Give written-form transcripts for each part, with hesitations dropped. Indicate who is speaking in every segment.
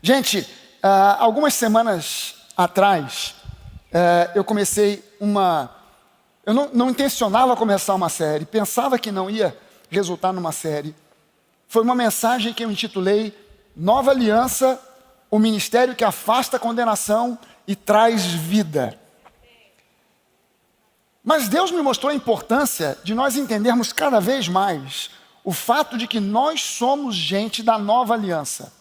Speaker 1: Gente, algumas semanas atrás, eu comecei uma... Eu não intencionava começar uma série, pensava que não ia resultar numa série. Foi uma mensagem que eu intitulei Nova Aliança, o ministério que afasta a condenação e traz vida. Mas Deus me mostrou a importância de nós entendermos cada vez mais o fato de que nós somos gente da nova aliança.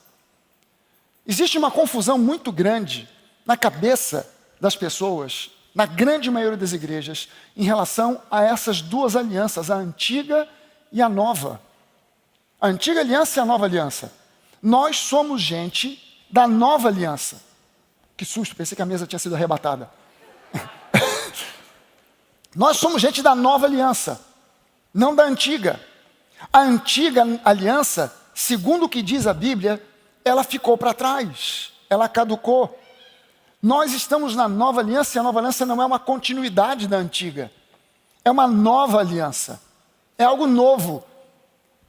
Speaker 1: Existe uma confusão muito grande na cabeça das pessoas, na grande maioria das igrejas, em relação a essas duas alianças, a antiga e a nova. A antiga aliança e a nova aliança. Nós somos gente da nova aliança. Que susto, pensei que a mesa tinha sido arrebatada. Nós somos gente da nova aliança, não da antiga. A antiga aliança, segundo o que diz a Bíblia, ela ficou para trás, ela caducou. Nós estamos na nova aliança e a nova aliança não é uma continuidade da antiga. É uma nova aliança, é algo novo.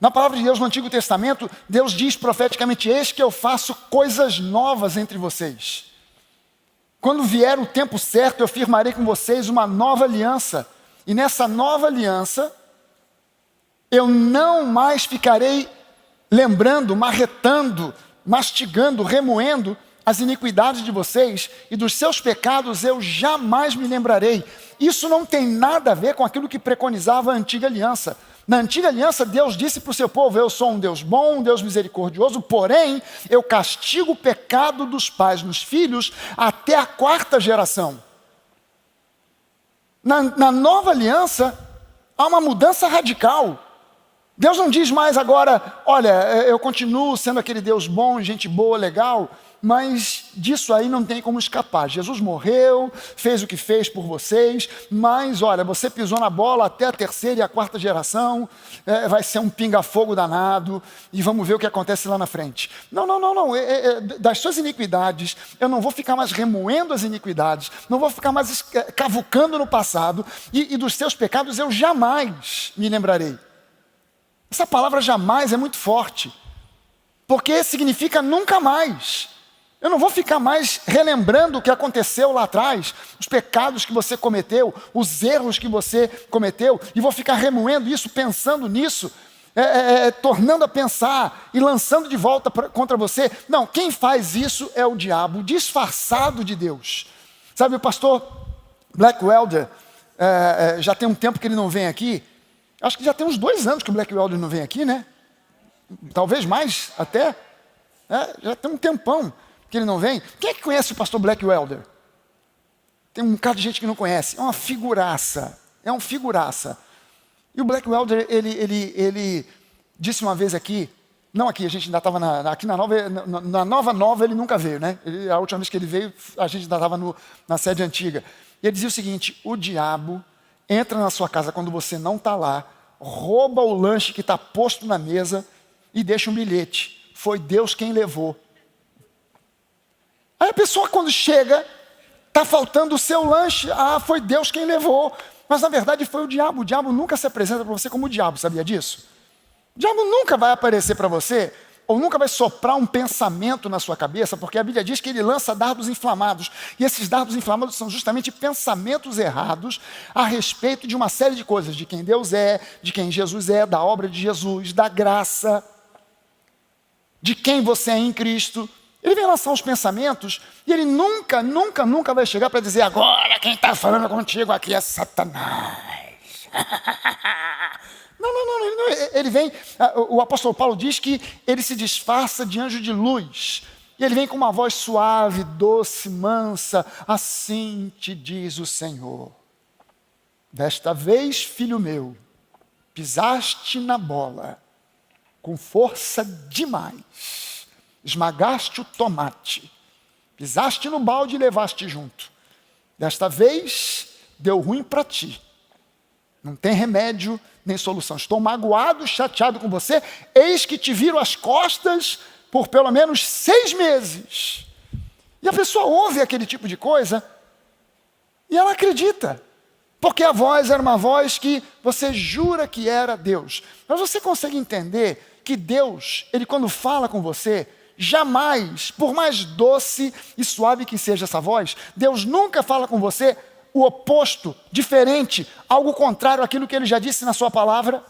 Speaker 1: Na palavra de Deus, no Antigo Testamento, Deus diz profeticamente: eis que eu faço coisas novas entre vocês. Quando vier o tempo certo, eu firmarei com vocês uma nova aliança. E nessa nova aliança, eu não mais ficarei lembrando, marretando, mastigando, remoendo as iniquidades de vocês, e dos seus pecados eu jamais me lembrarei. Isso não tem nada a ver com aquilo que preconizava a antiga aliança. Na antiga aliança, Deus disse para o seu povo: eu sou um Deus bom, um Deus misericordioso, porém, eu castigo o pecado dos pais nos filhos até a 4ª geração. Na nova aliança, há uma mudança radical. Deus não diz mais agora: olha, eu continuo sendo aquele Deus bom, gente boa, legal, mas disso aí não tem como escapar. Jesus morreu, fez o que fez por vocês, mas olha, você pisou na bola até a 3ª e a 4ª geração, vai ser um pinga-fogo danado, e vamos ver o que acontece lá na frente. Não. Das suas iniquidades, eu não vou ficar mais remoendo as iniquidades, não vou ficar mais cavucando no passado, e dos seus pecados eu jamais me lembrarei. Essa palavra jamais é muito forte, porque significa nunca mais. Eu não vou ficar mais relembrando o que aconteceu lá atrás, os pecados que você cometeu, os erros que você cometeu, e vou ficar remoendo isso, pensando nisso, tornando a pensar e lançando de volta contra você. Não, quem faz isso é o diabo, disfarçado de Deus. Sabe, o pastor Blackwelder, já tem um tempo que ele não vem aqui. Acho que já tem uns 2 anos que o Blackwelder não vem aqui, né? Talvez mais até. Já tem um tempão que ele não vem. Quem é que conhece o pastor Blackwelder? Tem um bocado de gente que não conhece. É uma figuraça. É um figuraça. E o Blackwelder, ele disse uma vez aqui, não aqui, a gente ainda estava aqui na nova ele nunca veio, né? A última vez que ele veio, a gente ainda estava na sede antiga. E ele dizia o seguinte: o diabo entra na sua casa quando você não está lá, rouba o lanche que está posto na mesa e deixa um bilhete. Foi Deus quem levou. Aí a pessoa, quando chega, está faltando o seu lanche. Ah, foi Deus quem levou. Mas na verdade foi o diabo. O diabo nunca se apresenta para você como o diabo, sabia disso? O diabo nunca vai aparecer para você, ou nunca vai soprar um pensamento na sua cabeça, porque a Bíblia diz que ele lança dardos inflamados. E esses dardos inflamados são justamente pensamentos errados a respeito de uma série de coisas, de quem Deus é, de quem Jesus é, da obra de Jesus, da graça, de quem você é em Cristo. Ele vem lançar os pensamentos e ele nunca vai chegar para dizer: agora quem está falando contigo aqui é Satanás. Não. Ele vem, o apóstolo Paulo diz que ele se disfarça de anjo de luz. E ele vem com uma voz suave, doce, mansa. Assim te diz o Senhor: desta vez, filho meu, pisaste na bola com força demais. Esmagaste o tomate. Pisaste no balde e levaste junto. Desta vez, deu ruim para ti. Não tem remédio nem solução. Estou magoado, chateado com você. Eis que te viro as costas por pelo menos 6 meses. E a pessoa ouve aquele tipo de coisa e ela acredita. Porque a voz era uma voz que você jura que era Deus. Mas você consegue entender que Deus, Ele quando fala com você, jamais, por mais doce e suave que seja essa voz, Deus nunca fala com você o oposto, diferente, algo contrário àquilo que Ele já disse na sua palavra.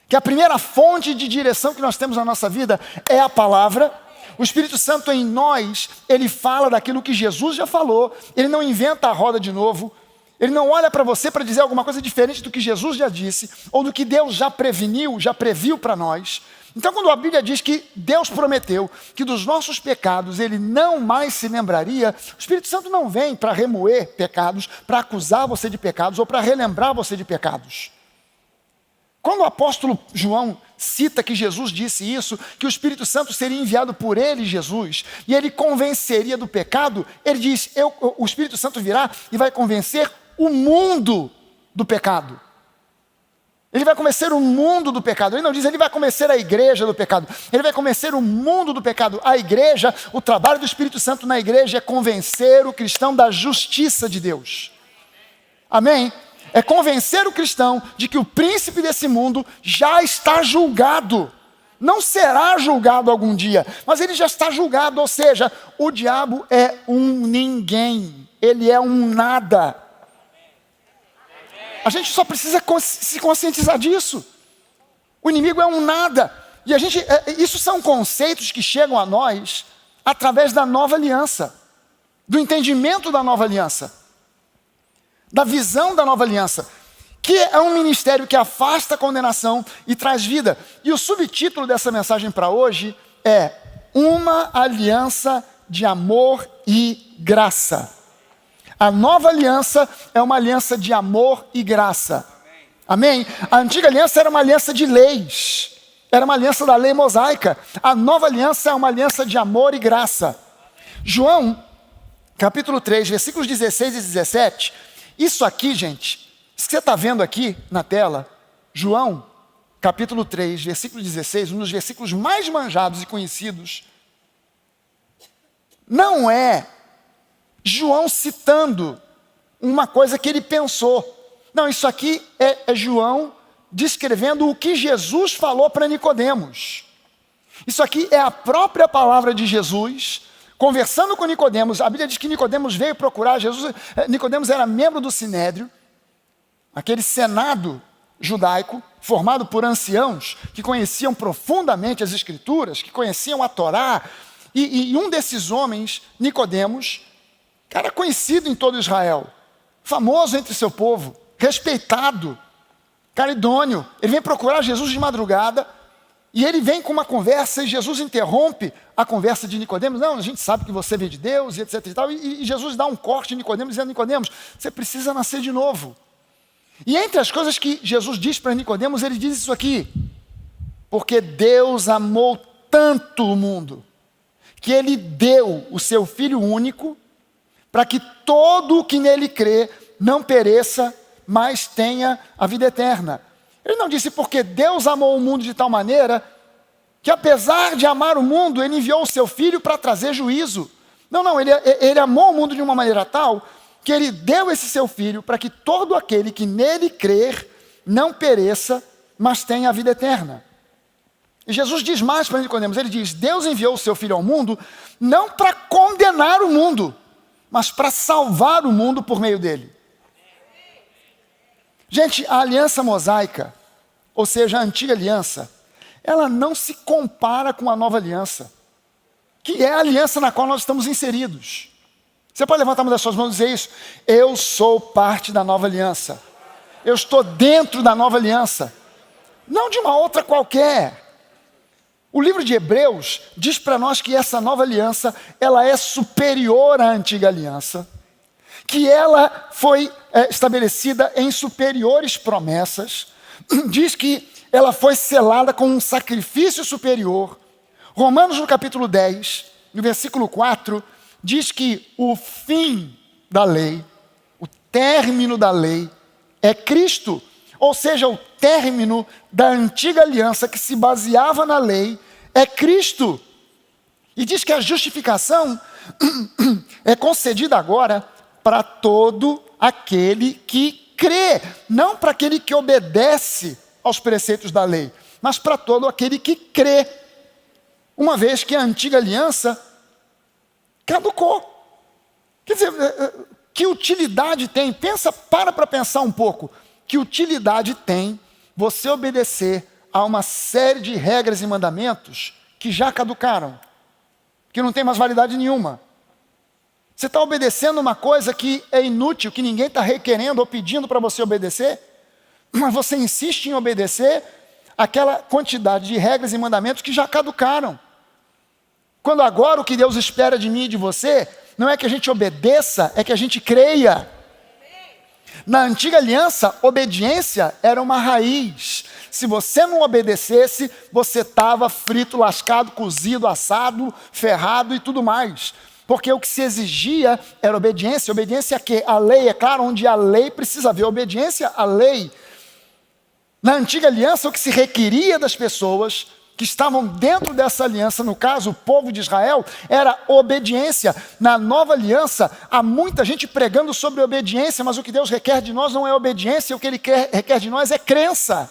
Speaker 1: Que a primeira fonte de direção que nós temos na nossa vida é a palavra. O Espírito Santo em nós, ele fala daquilo que Jesus já falou, ele não inventa a roda de novo, ele não olha para você para dizer alguma coisa diferente do que Jesus já disse, ou do que Deus já preveniu, já previu para nós. Então, quando a Bíblia diz que Deus prometeu que dos nossos pecados ele não mais se lembraria, o Espírito Santo não vem para remoer pecados, para acusar você de pecados ou para relembrar você de pecados. Quando o apóstolo João cita que Jesus disse isso, que o Espírito Santo seria enviado por ele, Jesus, e ele convenceria do pecado, ele diz, o Espírito Santo virá e vai convencer o mundo do pecado. Ele vai convencer o mundo do pecado. Ele não diz, ele vai convencer a igreja do pecado. Ele vai convencer o mundo do pecado. A igreja, o trabalho do Espírito Santo na igreja é convencer o cristão da justiça de Deus. Amém? É convencer o cristão de que o príncipe desse mundo já está julgado. Não será julgado algum dia, mas ele já está julgado, ou seja, o diabo é um ninguém, ele é um nada. A gente só precisa se conscientizar disso. O inimigo é um nada. E isso são conceitos que chegam a nós através da nova aliança, do entendimento da nova aliança, da visão da nova aliança, que é um ministério que afasta a condenação e traz vida. E o subtítulo dessa mensagem para hoje é Uma Aliança de Amor e Graça. A nova aliança é uma aliança de amor e graça. Amém? A antiga aliança era uma aliança de leis, era uma aliança da lei mosaica. A nova aliança é uma aliança de amor e graça. João, capítulo 3, versículos 16 e 17, isso aqui, gente, isso que você está vendo aqui na tela, João, capítulo 3, versículo 16, um dos versículos mais manjados e conhecidos, não é João citando uma coisa que ele pensou. Não, isso aqui é João descrevendo o que Jesus falou para Nicodemos. Isso aqui é a própria palavra de Jesus, conversando com Nicodemos. A Bíblia diz que Nicodemos veio procurar Jesus. Nicodemos era membro do Sinédrio, aquele senado judaico, formado por anciãos que conheciam profundamente as Escrituras, que conheciam a Torá. E um desses homens, Nicodemos, cara conhecido em todo Israel, famoso entre seu povo, respeitado, cara idôneo. Ele vem procurar Jesus de madrugada e ele vem com uma conversa e Jesus interrompe a conversa de Nicodemos. Não, a gente sabe que você veio de Deus e etc e tal. E Jesus dá um corte em Nicodemos dizendo, Nicodemos, você precisa nascer de novo. E entre as coisas que Jesus diz para Nicodemos, ele diz isso aqui: porque Deus amou tanto o mundo, que ele deu o seu Filho único, para que todo o que nele crê não pereça, mas tenha a vida eterna. Ele não disse porque Deus amou o mundo de tal maneira que, apesar de amar o mundo, ele enviou o seu Filho para trazer juízo. Não, ele amou o mundo de uma maneira tal que ele deu esse seu Filho para que todo aquele que nele crer não pereça, mas tenha a vida eterna. E Jesus diz mais para Nicodemos, ele diz, Deus enviou o seu Filho ao mundo não para condenar o mundo, mas para salvar o mundo por meio dele. Gente, a aliança mosaica, ou seja, a antiga aliança, ela não se compara com a nova aliança, que é a aliança na qual nós estamos inseridos. Você pode levantar uma das suas mãos e dizer isso? Eu sou parte da nova aliança. Eu estou dentro da nova aliança. Não de uma outra qualquer. O livro de Hebreus diz para nós que essa nova aliança, ela é superior à antiga aliança, que ela foi estabelecida em superiores promessas, diz que ela foi selada com um sacrifício superior. Romanos no capítulo 10, no versículo 4, diz que o fim da lei, o término da lei, é Cristo. Ou seja, o término da antiga aliança que se baseava na lei é Cristo. E diz que a justificação é concedida agora para todo aquele que crê. Não para aquele que obedece aos preceitos da lei, mas para todo aquele que crê. uma vez que a antiga aliança caducou. Quer dizer, que utilidade tem? Para pensar um pouco. Que utilidade tem você obedecer a uma série de regras e mandamentos que já caducaram, que não tem mais validade nenhuma? Você está obedecendo uma coisa que é inútil, que ninguém está requerendo ou pedindo para você obedecer, mas você insiste em obedecer aquela quantidade de regras e mandamentos que já caducaram. Quando agora o que Deus espera de mim e de você não é que a gente obedeça, é que a gente creia. Na antiga aliança, obediência era uma raiz. Se você não obedecesse, você estava frito, lascado, cozido, assado, ferrado e tudo mais. Porque o que se exigia era obediência. Obediência a quê? A lei, é claro, onde a lei precisa haver obediência à lei. Na antiga aliança, o que se requeria das pessoas que estavam dentro dessa aliança, no caso, o povo de Israel, era obediência. Na nova aliança, há muita gente pregando sobre obediência, mas o que Deus requer de nós não é obediência, o que Ele requer de nós é crença.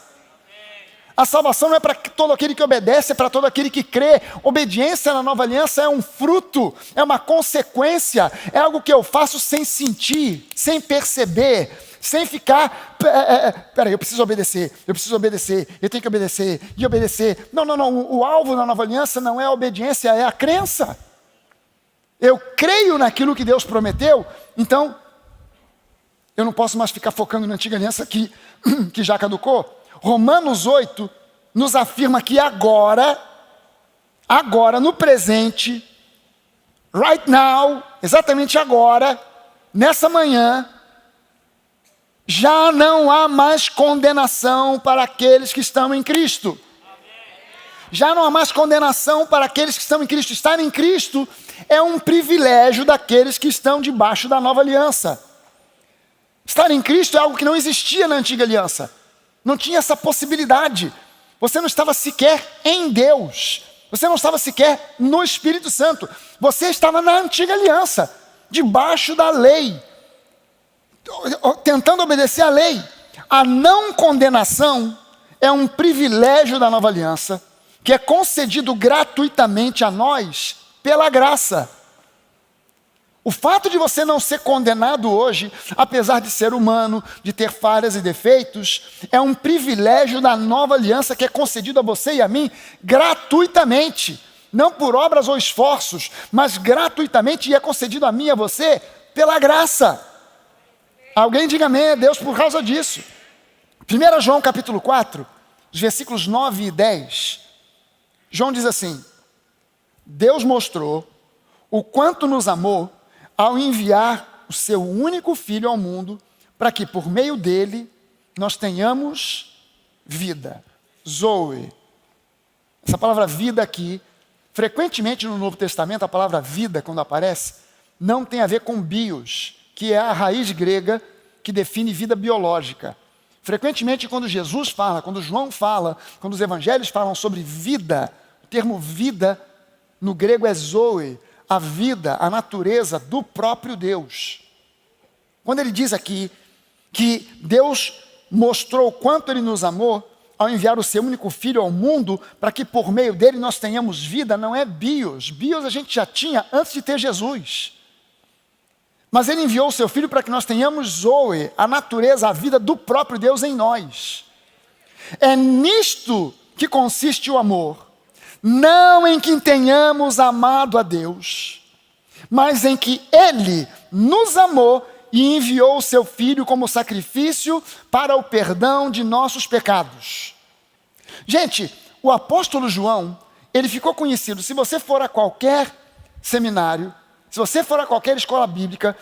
Speaker 1: A salvação não é para todo aquele que obedece, é para todo aquele que crê. Obediência na nova aliança é um fruto, é uma consequência, é algo que eu faço sem sentir, sem perceber, sem ficar, peraí, eu preciso obedecer, eu tenho que obedecer, e obedecer. Não, o alvo na nova aliança não é a obediência, é a crença. Eu creio naquilo que Deus prometeu, então eu não posso mais ficar focando na antiga aliança que já caducou. Romanos 8 nos afirma que agora, no presente, right now, exatamente agora, nessa manhã, já não há mais condenação para aqueles que estão em Cristo. Já não há mais condenação para aqueles que estão em Cristo. Estar em Cristo é um privilégio daqueles que estão debaixo da nova aliança. Estar em Cristo é algo que não existia na antiga aliança. Não tinha essa possibilidade. Você não estava sequer em Deus. Você não estava sequer no Espírito Santo. Você estava na antiga aliança, debaixo da lei, tentando obedecer à lei. A não condenação é um privilégio da nova aliança, que é concedido gratuitamente a nós pela graça. O fato de você não ser condenado hoje, apesar de ser humano, de ter falhas e defeitos, é um privilégio da nova aliança que é concedido a você e a mim gratuitamente. Não por obras ou esforços, mas gratuitamente, e é concedido a mim e a você pela graça. Alguém diga amém a Deus por causa disso. 1 João capítulo 4, os versículos 9 e 10. João diz assim: Deus mostrou o quanto nos amou ao enviar o seu único Filho ao mundo, para que por meio dele nós tenhamos vida. Zoe. Essa palavra vida aqui, frequentemente no Novo Testamento, a palavra vida, quando aparece, não tem a ver com bios, que é a raiz grega que define vida biológica. Frequentemente, quando Jesus fala, quando João fala, quando os evangelhos falam sobre vida, o termo vida no grego é zoe, a vida, a natureza do próprio Deus. Quando ele diz aqui que Deus mostrou o quanto Ele nos amou ao enviar o seu único Filho ao mundo, para que por meio dele nós tenhamos vida, não é bios. Bios a gente já tinha antes de ter Jesus. Mas Ele enviou o seu Filho para que nós tenhamos zoe, a natureza, a vida do próprio Deus em nós. É nisto que consiste o amor. Não em que tenhamos amado a Deus, mas em que Ele nos amou e enviou o seu Filho como sacrifício para o perdão de nossos pecados. Gente, o apóstolo João, ele ficou conhecido. Se você for a qualquer seminário, se você for a qualquer escola bíblica,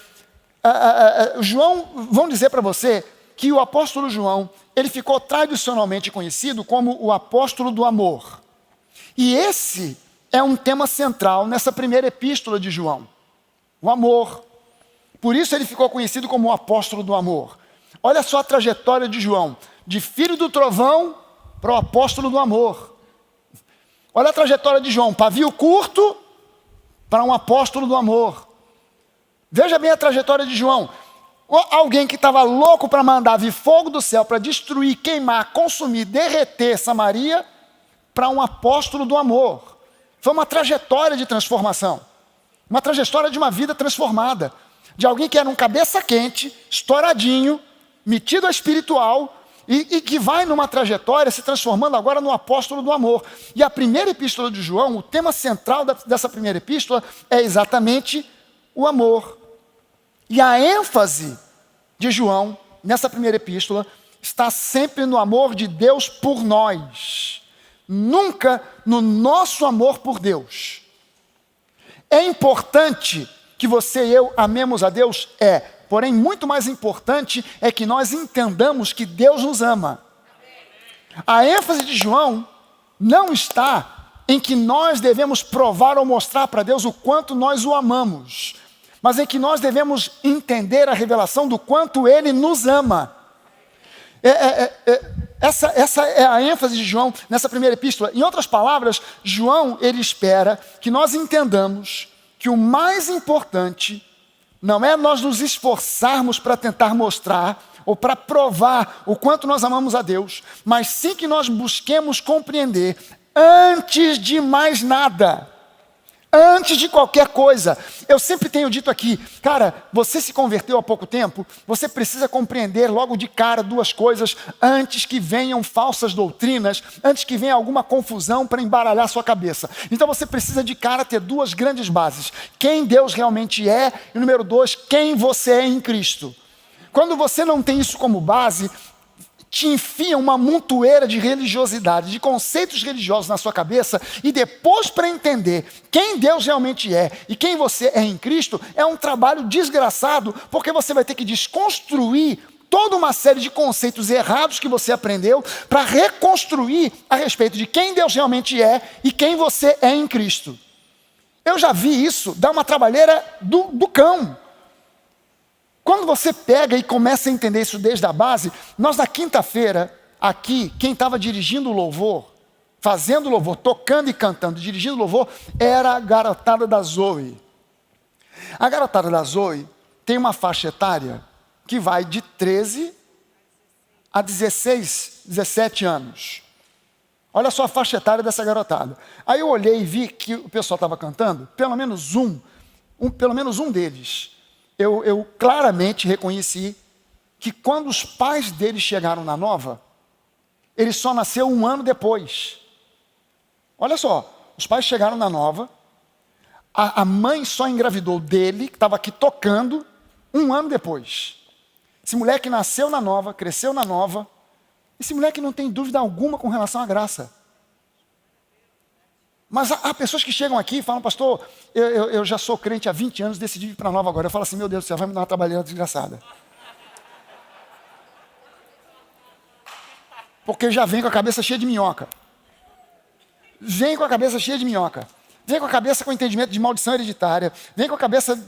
Speaker 1: João, vão dizer para você que o apóstolo João, ele ficou tradicionalmente conhecido como o apóstolo do amor. E esse é um tema central nessa primeira epístola de João, o amor. Por isso ele ficou conhecido como o apóstolo do amor. Olha só a trajetória de João, de filho do trovão para o apóstolo do amor. Olha a trajetória de João, pavio curto para um apóstolo do amor. Veja bem a trajetória de João. Alguém que estava louco para mandar vir fogo do céu, para destruir, queimar, consumir, derreter Samaria, para um apóstolo do amor. Foi uma trajetória de transformação. Uma trajetória de uma vida transformada. De alguém que era um cabeça quente, estouradinho, metido a espiritual, e que vai numa trajetória se transformando agora no apóstolo do amor. E a primeira epístola de João, o tema central dessa primeira epístola é exatamente o amor. E a ênfase de João, nessa primeira epístola, está sempre no amor de Deus por nós. Nunca no nosso amor por Deus. É importante que você e eu amemos a Deus? É. Porém, muito mais importante é que nós entendamos que Deus nos ama. A ênfase de João não está em que nós devemos provar ou mostrar para Deus o quanto nós o amamos, mas em que nós devemos entender a revelação do quanto Ele nos ama. Essa é a ênfase de João nessa primeira epístola. Em outras palavras, João, ele espera que nós entendamos que o mais importante não é nós nos esforçarmos para tentar mostrar ou para provar o quanto nós amamos a Deus, mas sim que nós busquemos compreender, antes de mais nada, antes de qualquer coisa. Eu sempre tenho dito aqui, cara, você se converteu há pouco tempo, você precisa compreender logo de cara duas coisas, antes que venham falsas doutrinas, antes que venha alguma confusão para embaralhar sua cabeça. Então você precisa de cara ter duas grandes bases: quem Deus realmente é, e número 2, quem você é em Cristo. Quando você não tem isso como base, te enfia uma montoeira de religiosidade, de conceitos religiosos na sua cabeça, e depois, para entender quem Deus realmente é e quem você é em Cristo, é um trabalho desgraçado, porque você vai ter que desconstruir toda uma série de conceitos errados que você aprendeu para reconstruir a respeito de quem Deus realmente é e quem você é em Cristo. Eu já vi isso dar uma trabalheira do cão. Quando você pega e começa a entender isso desde a base, nós na quinta-feira, aqui, quem estava dirigindo o louvor, fazendo louvor, tocando e cantando, dirigindo o louvor, era a garotada da Zoe. A garotada da Zoe tem uma faixa etária que vai de 13 a 16, 17 anos. Olha só a faixa etária dessa garotada. Aí eu olhei e vi que o pessoal estava cantando, pelo menos um deles. Eu claramente reconheci que quando os pais deles chegaram na Nova, ele só nasceu 1 ano depois. Olha só, os pais chegaram na Nova, a mãe só engravidou dele, que estava aqui tocando, 1 ano depois. Esse moleque nasceu na Nova, cresceu na Nova, esse moleque não tem dúvida alguma com relação à graça. Mas há pessoas que chegam aqui e falam: pastor, eu já sou crente há 20 anos, decidi ir para a Nova agora. Eu falo assim: meu Deus do céu, vai me dar uma trabalheira desgraçada. Porque já vem com a cabeça cheia de minhoca. Vem com a cabeça cheia de minhoca. Vem com a cabeça com entendimento de maldição hereditária. Vem com a cabeça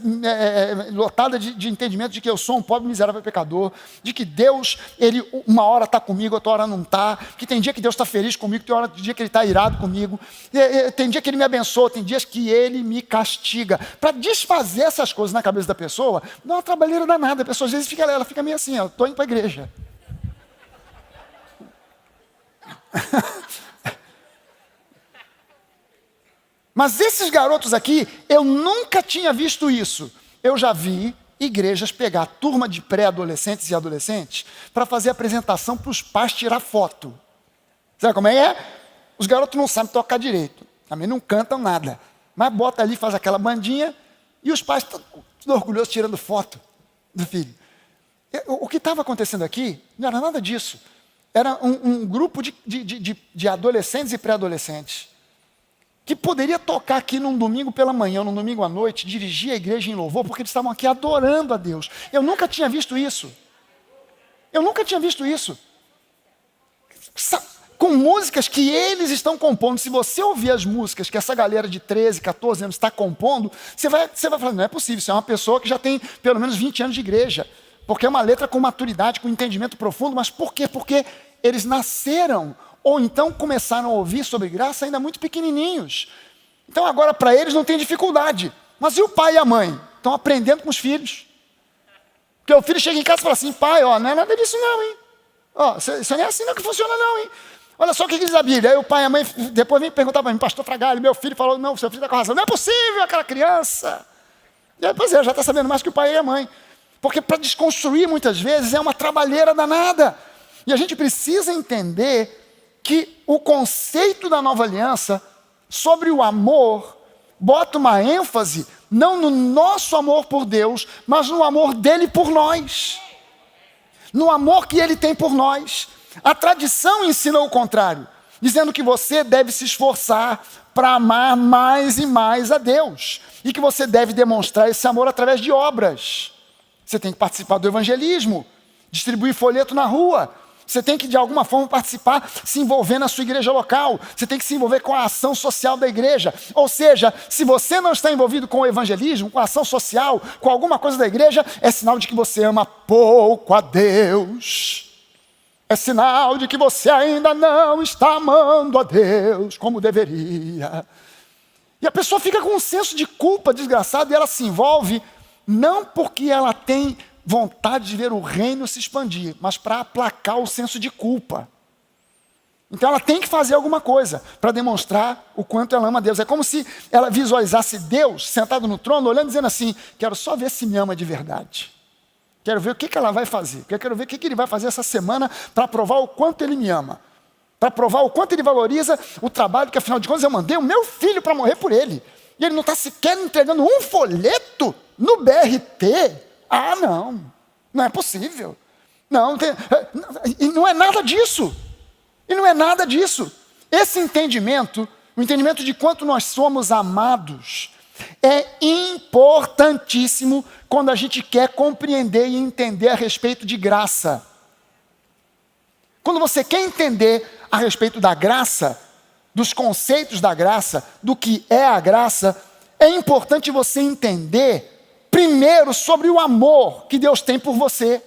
Speaker 1: lotada de entendimento de que eu sou um pobre miserável pecador. De que Deus, Ele uma hora está comigo, outra hora não está. Que tem dia que Deus está feliz comigo, tem dia que Ele está irado comigo. Tem dia que Ele me abençoa, tem dias que Ele me castiga. Para desfazer essas coisas na cabeça da pessoa, não é uma trabalheira danada. A pessoa às vezes ela fica meio assim: estou indo para a igreja. Mas esses garotos aqui, eu nunca tinha visto isso. Eu já vi igrejas pegar turma de pré-adolescentes e adolescentes para fazer apresentação para os pais tirar foto. Sabe como é? Os garotos não sabem tocar direito, também não cantam nada, mas bota ali, faz aquela bandinha, e os pais tudo orgulhosos tirando foto do filho. O que estava acontecendo aqui não era nada disso. Era um grupo de adolescentes e pré-adolescentes que poderia tocar aqui num domingo pela manhã, num domingo à noite, dirigir a igreja em louvor, porque eles estavam aqui adorando a Deus. Eu nunca tinha visto isso. Com músicas que eles estão compondo. Se você ouvir as músicas que essa galera de 13, 14 anos está compondo, você vai falar: não é possível, isso é uma pessoa que já tem pelo menos 20 anos de igreja. Porque é uma letra com maturidade, com entendimento profundo. Mas por quê? Porque eles nasceram ou então começaram a ouvir sobre graça ainda muito pequenininhos. Então agora para eles não tem dificuldade. Mas e o pai e a mãe? Estão aprendendo com os filhos. Porque o filho chega em casa e fala assim: pai, não é nada disso não, hein? Isso não é assim não que funciona não, hein? Olha só o que diz a Bíblia. Aí o pai e a mãe depois vem perguntar para mim, pastor Fragalho, meu filho falou, não, seu filho está com razão. Não é possível aquela criança. E aí, pois é, já está sabendo mais que o pai e a mãe. Porque para desconstruir muitas vezes é uma trabalheira danada. E a gente precisa entender que o conceito da nova aliança sobre o amor bota uma ênfase não no nosso amor por Deus, mas no amor dele por nós. No amor que ele tem por nós. A tradição ensina o contrário, dizendo que você deve se esforçar para amar mais e mais a Deus. E que você deve demonstrar esse amor através de obras. Você tem que participar do evangelismo, distribuir folheto na rua. Você tem que, de alguma forma, participar, se envolver na sua igreja local. Você tem que se envolver com a ação social da igreja. Ou seja, se você não está envolvido com o evangelismo, com a ação social, com alguma coisa da igreja, é sinal de que você ama pouco a Deus. É sinal de que você ainda não está amando a Deus como deveria. E a pessoa fica com um senso de culpa desgraçado e ela se envolve não porque ela tem vontade de ver o reino se expandir, mas para aplacar o senso de culpa. Então ela tem que fazer alguma coisa para demonstrar o quanto ela ama a Deus. É como se ela visualizasse Deus sentado no trono, olhando e dizendo assim, quero só ver se me ama de verdade. Quero ver o que ela vai fazer. Quero ver o que ele vai fazer essa semana para provar o quanto ele me ama. Para provar o quanto ele valoriza o trabalho que, afinal de contas, eu mandei o meu filho para morrer por ele. E ele não está sequer entregando um folheto no BRT. Ah, não é possível. E não é nada disso. E não é nada disso. Esse entendimento, o entendimento de quanto nós somos amados, é importantíssimo quando a gente quer compreender e entender a respeito de graça. Quando você quer entender a respeito da graça, dos conceitos da graça, do que é a graça, é importante você entender, primeiro, sobre o amor que Deus tem por você.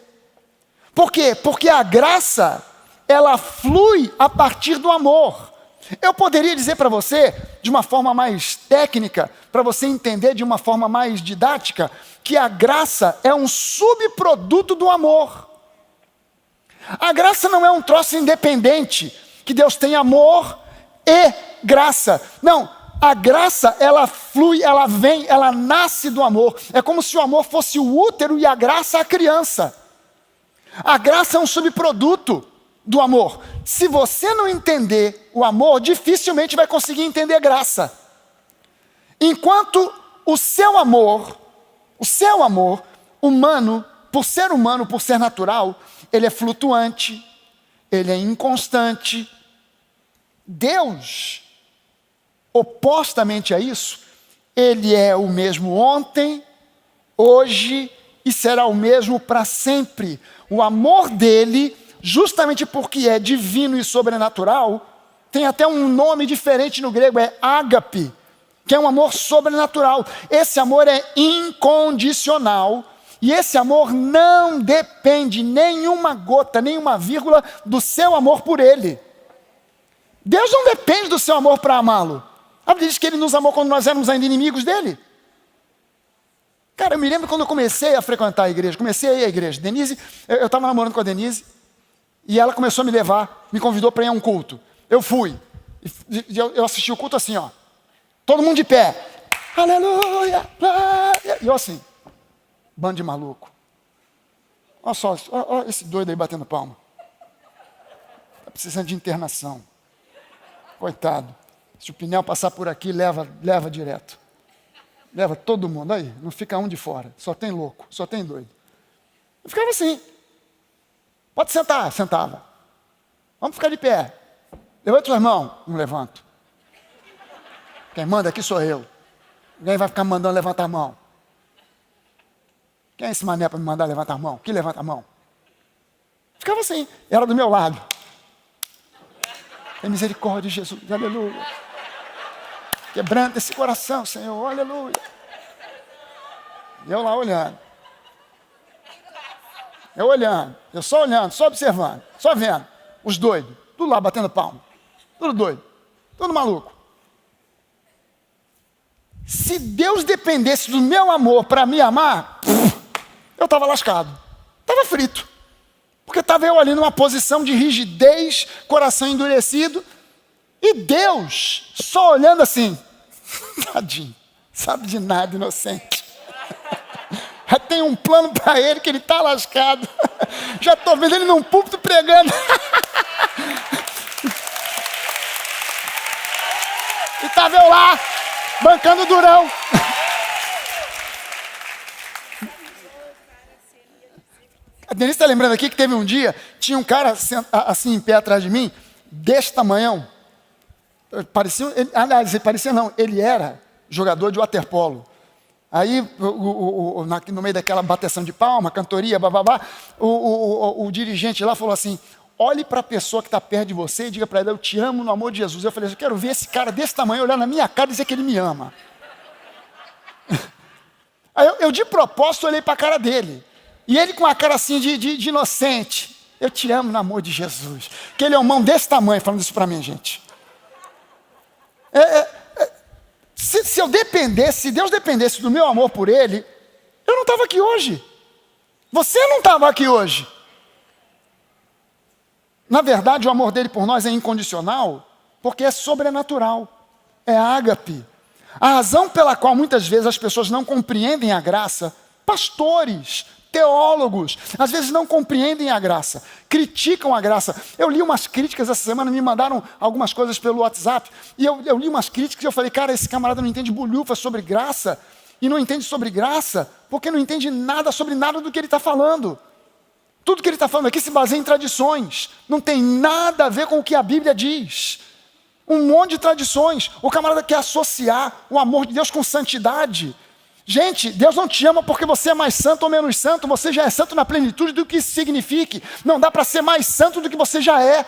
Speaker 1: Por quê? Porque a graça, ela flui a partir do amor. Eu poderia dizer para você, de uma forma mais técnica, para você entender de uma forma mais didática, que a graça é um subproduto do amor. A graça não é um troço independente, que Deus tem amor e graça. Não, a graça, ela flui, ela vem, ela nasce do amor. É como se o amor fosse o útero e a graça a criança. A graça é um subproduto do amor. Se você não entender o amor, dificilmente vai conseguir entender graça. Enquanto o seu amor humano, por ser natural, ele é flutuante, ele é inconstante. Deus, opostamente a isso, ele é o mesmo ontem, hoje e será o mesmo para sempre. O amor dele, justamente porque é divino e sobrenatural, tem até um nome diferente no grego, é ágape, que é um amor sobrenatural. Esse amor é incondicional e esse amor não depende nenhuma gota, nenhuma vírgula do seu amor por ele. Deus não depende do seu amor para amá-lo. A Bíblia diz que ele nos amou quando nós éramos ainda inimigos dele. Cara, eu me lembro quando eu comecei a frequentar a igreja, comecei a ir à igreja. Denise, eu estava namorando com a Denise, e ela começou a me levar, me convidou para ir a um culto. Eu fui. Eu assisti o culto assim, ó. Todo mundo de pé. Aleluia. E eu assim. Bando de maluco. Olha só, olha esse doido aí batendo palma. Está precisando de internação. Coitado. Se o pneu passar por aqui, leva direto. Leva todo mundo. Aí, não fica um de fora. Só tem louco, só tem doido. Eu ficava assim. Pode sentar. Sentava. Vamos ficar de pé. Levanta sua mão. Não levanto. Quem manda aqui sou eu. Ninguém vai ficar me mandando levantar a mão. Quem é esse mané para me mandar levantar a mão? Que levanta a mão? Ficava assim. Era do meu lado. Tem misericórdia de Jesus. Aleluia. Quebrando esse coração, Senhor. Aleluia. E eu lá olhando. Eu só olhando, só observando, só vendo. Os doidos, tudo lá batendo palma. Tudo doido, tudo maluco. Se Deus dependesse do meu amor para me amar, eu estava lascado. Estava frito. Porque estava eu ali numa posição de rigidez, coração endurecido, e Deus só olhando assim, tadinho, sabe de nada, inocente. Já tem um plano para ele que ele está lascado. Já estou vendo ele num púlpito pregando. E estava eu lá, bancando o durão. A Denise está lembrando aqui que teve um dia, tinha um cara assim em pé atrás de mim, desse tamanhão. Parecia, aliás, parecia não, ele era jogador de waterpolo. Aí, no meio daquela bateção de palma, cantoria, bababá, o dirigente lá falou assim, olhe para a pessoa que está perto de você e diga para ela, eu te amo no amor de Jesus. Eu falei, eu quero ver esse cara desse tamanho olhar na minha cara e dizer que ele me ama. Aí eu de propósito olhei para a cara dele. E ele com a cara assim de inocente. Eu te amo no amor de Jesus. Que ele é um mão desse tamanho falando isso para mim, gente. Se eu dependesse, se Deus dependesse do meu amor por ele, eu não estava aqui hoje. Você não estava aqui hoje. Na verdade, o amor dele por nós é incondicional, porque é sobrenatural. É ágape. A razão pela qual muitas vezes as pessoas não compreendem a graça, pastores, teólogos, às vezes não compreendem a graça, criticam a graça. Eu li umas críticas essa semana, me mandaram algumas coisas pelo WhatsApp, e eu li umas críticas e eu falei, cara, esse camarada não entende bolhufa sobre graça, e não entende sobre graça, porque não entende nada sobre nada do que ele está falando. Tudo que ele está falando aqui se baseia em tradições, não tem nada a ver com o que a Bíblia diz. Um monte de tradições. O camarada quer associar o amor de Deus com santidade. Gente, Deus não te ama porque você é mais santo ou menos santo, você já é santo na plenitude do que isso signifique. Não dá para ser mais santo do que você já é.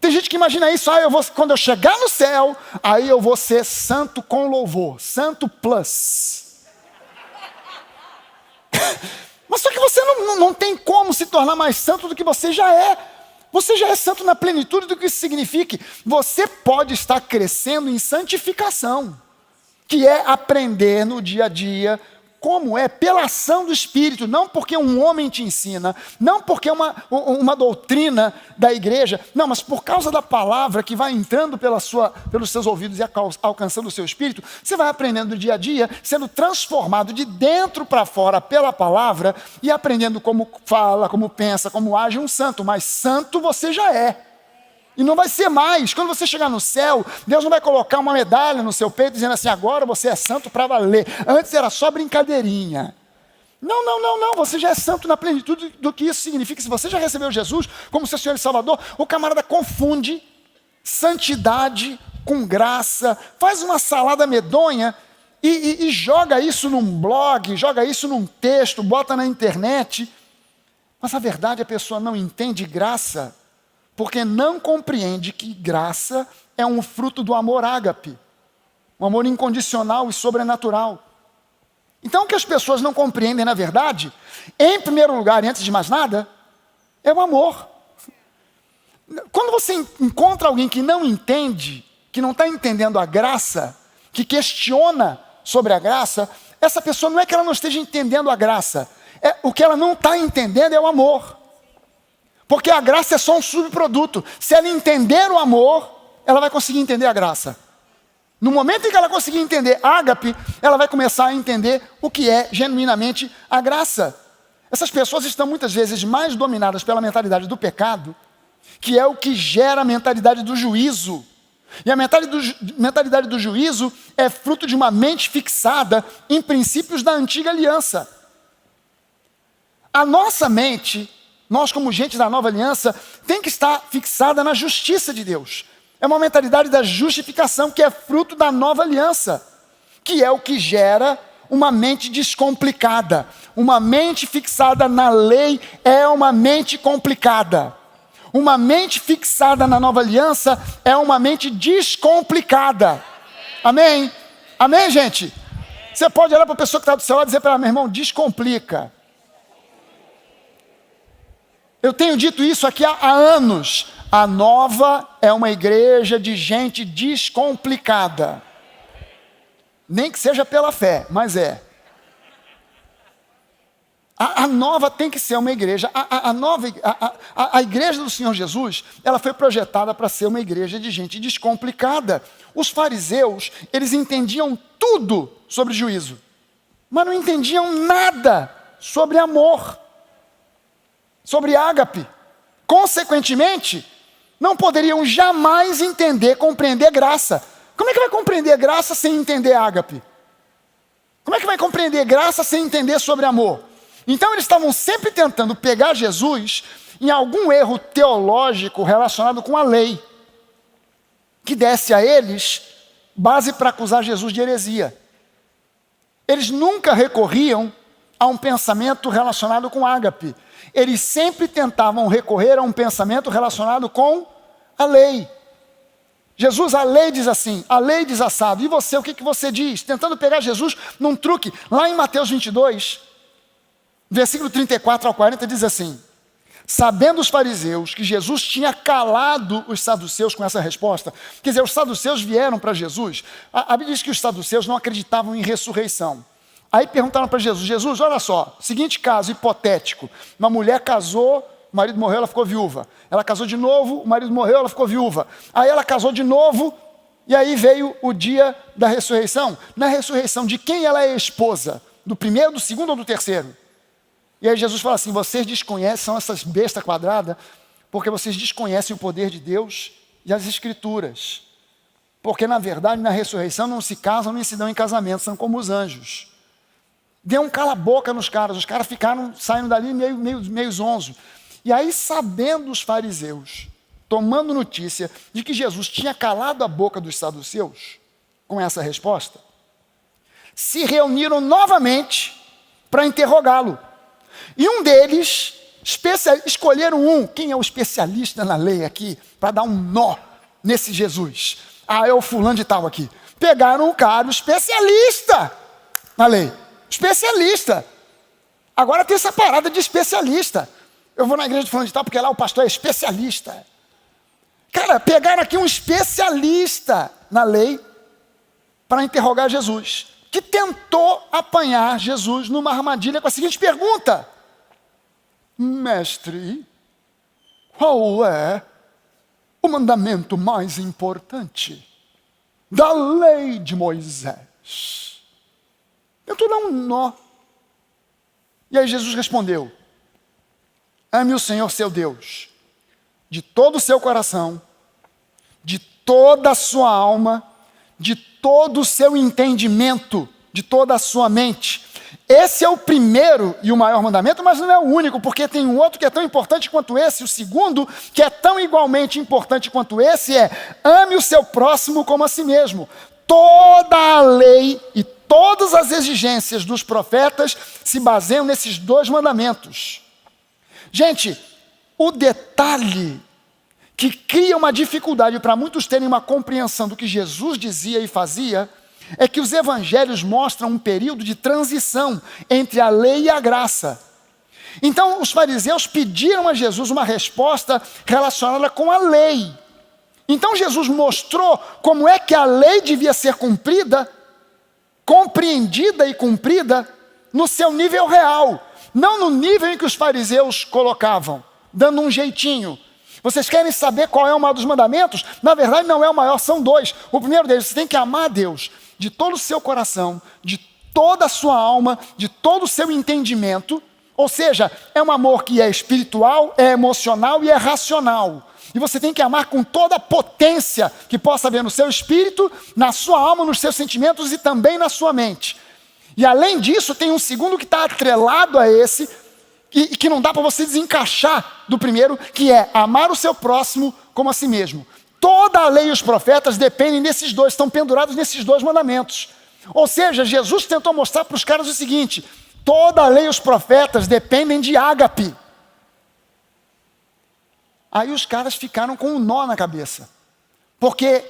Speaker 1: Tem gente que imagina isso, quando eu chegar no céu, aí eu vou ser santo com louvor, santo plus. Mas só que você não tem como se tornar mais santo do que você já é. Você já é santo na plenitude do que isso signifique. Você pode estar crescendo em santificação, que é aprender no dia a dia como é, pela ação do Espírito, não porque um homem te ensina, não porque uma doutrina da igreja, não, mas por causa da palavra que vai entrando pelos seus ouvidos e alcançando o seu espírito, você vai aprendendo no dia a dia, sendo transformado de dentro para fora pela palavra e aprendendo como fala, como pensa, como age um santo, mas santo você já é. E não vai ser mais. Quando você chegar no céu, Deus não vai colocar uma medalha no seu peito dizendo assim, agora você é santo para valer. Antes era só brincadeirinha. Não. Você já é santo na plenitude do que isso significa. Se você já recebeu Jesus como seu Senhor e Salvador, o camarada confunde santidade com graça, faz uma salada medonha e joga isso num blog, joga isso num texto, bota na internet. Mas a verdade, a pessoa não entende graça, porque não compreende que graça é um fruto do amor ágape, um amor incondicional e sobrenatural. Então, o que as pessoas não compreendem, na verdade, em primeiro lugar, e antes de mais nada, é o amor. Quando você encontra alguém que não entende, que não está entendendo a graça, que questiona sobre a graça, essa pessoa não é que ela não esteja entendendo a graça, o que ela não está entendendo é o amor. Porque a graça é só um subproduto. Se ela entender o amor, ela vai conseguir entender a graça. No momento em que ela conseguir entender ágape, ela vai começar a entender o que é genuinamente a graça. Essas pessoas estão muitas vezes mais dominadas pela mentalidade do pecado, que é o que gera a mentalidade do juízo. E a mentalidade do juízo é fruto de uma mente fixada em princípios da antiga aliança. A nossa mente, nós como gente da nova aliança, tem que estar fixada na justiça de Deus. É uma mentalidade da justificação que é fruto da nova aliança, que é o que gera uma mente descomplicada. Uma mente fixada na lei é uma mente complicada. Uma mente fixada na nova aliança é uma mente descomplicada. Amém? Amém, gente? Você pode olhar para a pessoa que está do seu lado e dizer para ela, meu irmão, descomplica. Eu tenho dito isso aqui há anos. A nova é uma igreja de gente descomplicada. Nem que seja pela fé, mas é. A nova tem que ser uma igreja. A igreja do Senhor Jesus, ela foi projetada para ser uma igreja de gente descomplicada. Os fariseus, eles entendiam tudo sobre juízo, mas não entendiam nada sobre amor, sobre ágape. Consequentemente, não poderiam jamais entender, compreender graça. Como é que vai compreender graça sem entender ágape? Como é que vai compreender graça sem entender sobre amor? Então eles estavam sempre tentando pegar Jesus em algum erro teológico relacionado com a lei, que desse a eles base para acusar Jesus de heresia. Eles nunca recorriam a um pensamento relacionado com ágape. Eles sempre tentavam recorrer a um pensamento relacionado com a lei. Jesus, a lei diz assim, a lei diz assado. E você, o que você diz? Tentando pegar Jesus num truque. Lá em Mateus 22, versículo 34 ao 40, diz assim: sabendo os fariseus que Jesus tinha calado os saduceus com essa resposta, quer dizer, os saduceus vieram para Jesus, a Bíblia diz que os saduceus não acreditavam em ressurreição. Aí perguntaram para Jesus: Jesus, olha só, seguinte caso hipotético, uma mulher casou, o marido morreu, ela ficou viúva. Ela casou de novo, o marido morreu, ela ficou viúva. Aí ela casou de novo, e aí veio o dia da ressurreição. Na ressurreição, de quem ela é esposa? Do primeiro, do segundo ou do terceiro? E aí Jesus fala assim: vocês desconhecem, são essas bestas quadradas, porque vocês desconhecem o poder de Deus e as Escrituras. Porque na verdade, na ressurreição não se casam nem se dão em casamento, são como os anjos. Deu um cala-boca nos caras, os caras ficaram saindo dali meio zonzo. E aí, sabendo os fariseus, tomando notícia de que Jesus tinha calado a boca dos saduceus com essa resposta, se reuniram novamente para interrogá-lo. E um deles, escolheram um, quem é o especialista na lei aqui, para dar um nó nesse Jesus? Ah, é o fulano de tal aqui. Pegaram um cara, o especialista na lei. Especialista. Agora tem essa parada de especialista. Eu vou na igreja de fulano de tal porque lá o pastor é especialista. Cara, pegaram aqui um especialista na lei para interrogar Jesus, que tentou apanhar Jesus numa armadilha com a seguinte pergunta: mestre, qual é o mandamento mais importante da lei de Moisés? Tentou dar um nó. E aí Jesus respondeu: ame o Senhor seu Deus de todo o seu coração, de toda a sua alma, de todo o seu entendimento, de toda a sua mente. Esse é o primeiro e o maior mandamento, mas não é o único, porque tem um outro que é tão importante quanto esse. O segundo, que é tão igualmente importante quanto esse, é: ame o seu próximo como a si mesmo. Toda a lei e todas as exigências dos profetas se baseiam nesses dois mandamentos. Gente, o detalhe que cria uma dificuldade para muitos terem uma compreensão do que Jesus dizia e fazia é que os evangelhos mostram um período de transição entre a lei e a graça. Então, os fariseus pediram a Jesus uma resposta relacionada com a lei. Então, Jesus mostrou como é que a lei devia ser cumprida, compreendida e cumprida no seu nível real, não no nível em que os fariseus colocavam, dando um jeitinho. Vocês querem saber qual é o maior dos mandamentos? Na verdade, não é o maior, são dois. O primeiro deles, você tem que amar a Deus de todo o seu coração, de toda a sua alma, de todo o seu entendimento. Ou seja, é um amor que é espiritual, é emocional e é racional. E você tem que amar com toda a potência que possa haver no seu espírito, na sua alma, nos seus sentimentos e também na sua mente. E além disso, tem um segundo que está atrelado a esse, e que não dá para você desencaixar do primeiro, que é amar o seu próximo como a si mesmo. Toda a lei e os profetas dependem desses dois, estão pendurados nesses dois mandamentos. Ou seja, Jesus tentou mostrar para os caras o seguinte: toda a lei e os profetas dependem de ágape. Aí os caras ficaram com um nó na cabeça, porque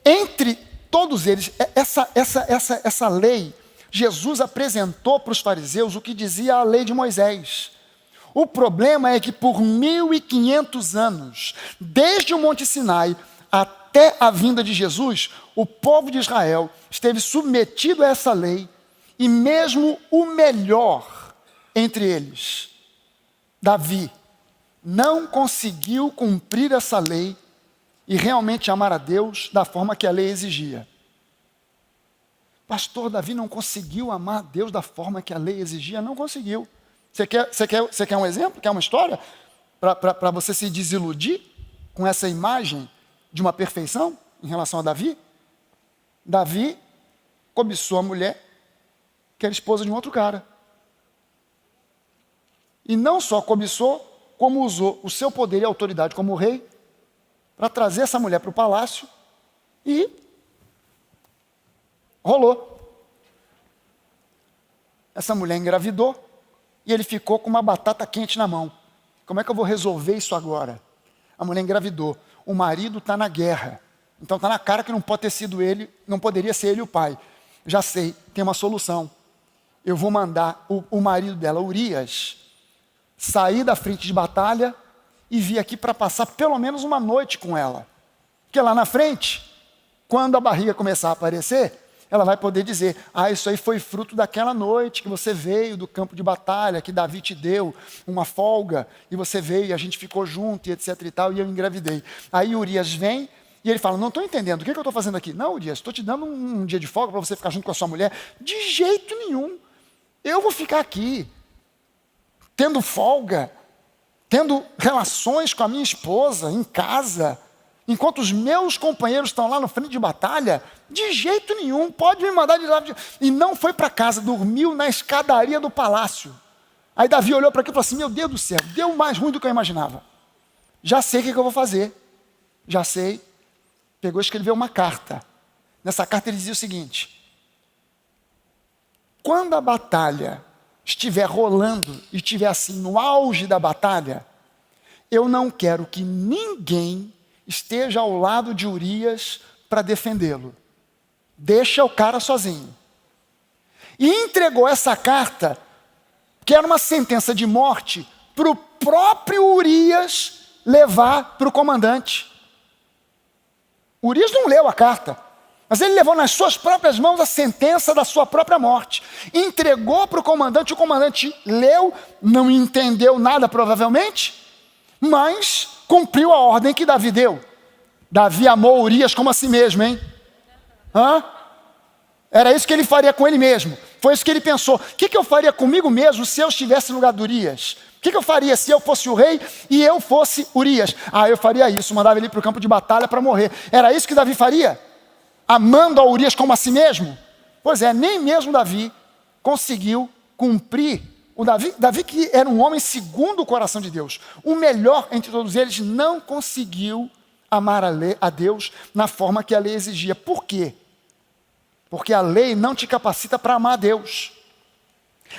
Speaker 1: entre todos eles, essa lei, Jesus apresentou para os fariseus o que dizia a lei de Moisés. O problema é que por 1500 anos, desde o Monte Sinai até a vinda de Jesus, o povo de Israel esteve submetido a essa lei, e mesmo o melhor entre eles. Davi não conseguiu cumprir essa lei e realmente amar a Deus da forma que a lei exigia. Pastor, Davi não conseguiu amar a Deus da forma que a lei exigia? Não conseguiu. Você quer um exemplo? Quer uma história? Para você se desiludir com essa imagem de uma perfeição em relação a Davi? Davi cobiçou a mulher que era esposa de um outro cara. E não só cobiçou, como usou o seu poder e autoridade como rei para trazer essa mulher para o palácio e rolou. Essa mulher engravidou e ele ficou com uma batata quente na mão. Como é que eu vou resolver isso agora? A mulher engravidou. O marido está na guerra. Então está na cara que não pode ter sido ele, não poderia ser ele o pai. Já sei, tem uma solução. Eu vou mandar o marido dela, Urias, sair da frente de batalha e vir aqui para passar pelo menos uma noite com ela. Porque lá na frente, quando a barriga começar a aparecer, ela vai poder dizer, isso aí foi fruto daquela noite que você veio do campo de batalha, que Davi te deu uma folga, e você veio e a gente ficou junto, e etc e tal, e eu engravidei. Aí Urias vem e ele fala, não estou entendendo, o que eu estou fazendo aqui? Não, Urias, estou te dando um dia de folga para você ficar junto com a sua mulher. De jeito nenhum. Eu vou ficar aqui, tendo folga, tendo relações com a minha esposa em casa, enquanto os meus companheiros estão lá no frente de batalha, de jeito nenhum, pode me mandar de lá. E não foi para casa, dormiu na escadaria do palácio. Aí Davi olhou para aquilo e falou assim, meu Deus do céu, deu mais ruim do que eu imaginava. Já sei o que eu vou fazer. Já sei. Pegou e escreveu uma carta. Nessa carta ele dizia o seguinte, quando a batalha estiver rolando e estiver assim no auge da batalha, eu não quero que ninguém esteja ao lado de Urias para defendê-lo. Deixa o cara sozinho. E entregou essa carta, que era uma sentença de morte, para o próprio Urias levar para o comandante. Urias não leu a carta, mas ele levou nas suas próprias mãos a sentença da sua própria morte. Entregou para o comandante leu, não entendeu nada provavelmente, mas cumpriu a ordem que Davi deu. Davi amou Urias como a si mesmo, hein? Era isso que ele faria com ele mesmo. Foi isso que ele pensou. O que eu faria comigo mesmo se eu estivesse no lugar de Urias? O que eu faria se eu fosse o rei e eu fosse Urias? Eu faria isso, mandava ele para o campo de batalha para morrer. Era isso que Davi faria? Amando a Urias como a si mesmo? Pois é, nem mesmo Davi conseguiu cumprir. O Davi que era um homem segundo o coração de Deus, o melhor entre todos eles, não conseguiu amar a Deus na forma que a lei exigia. Por quê? Porque a lei não te capacita para amar a Deus.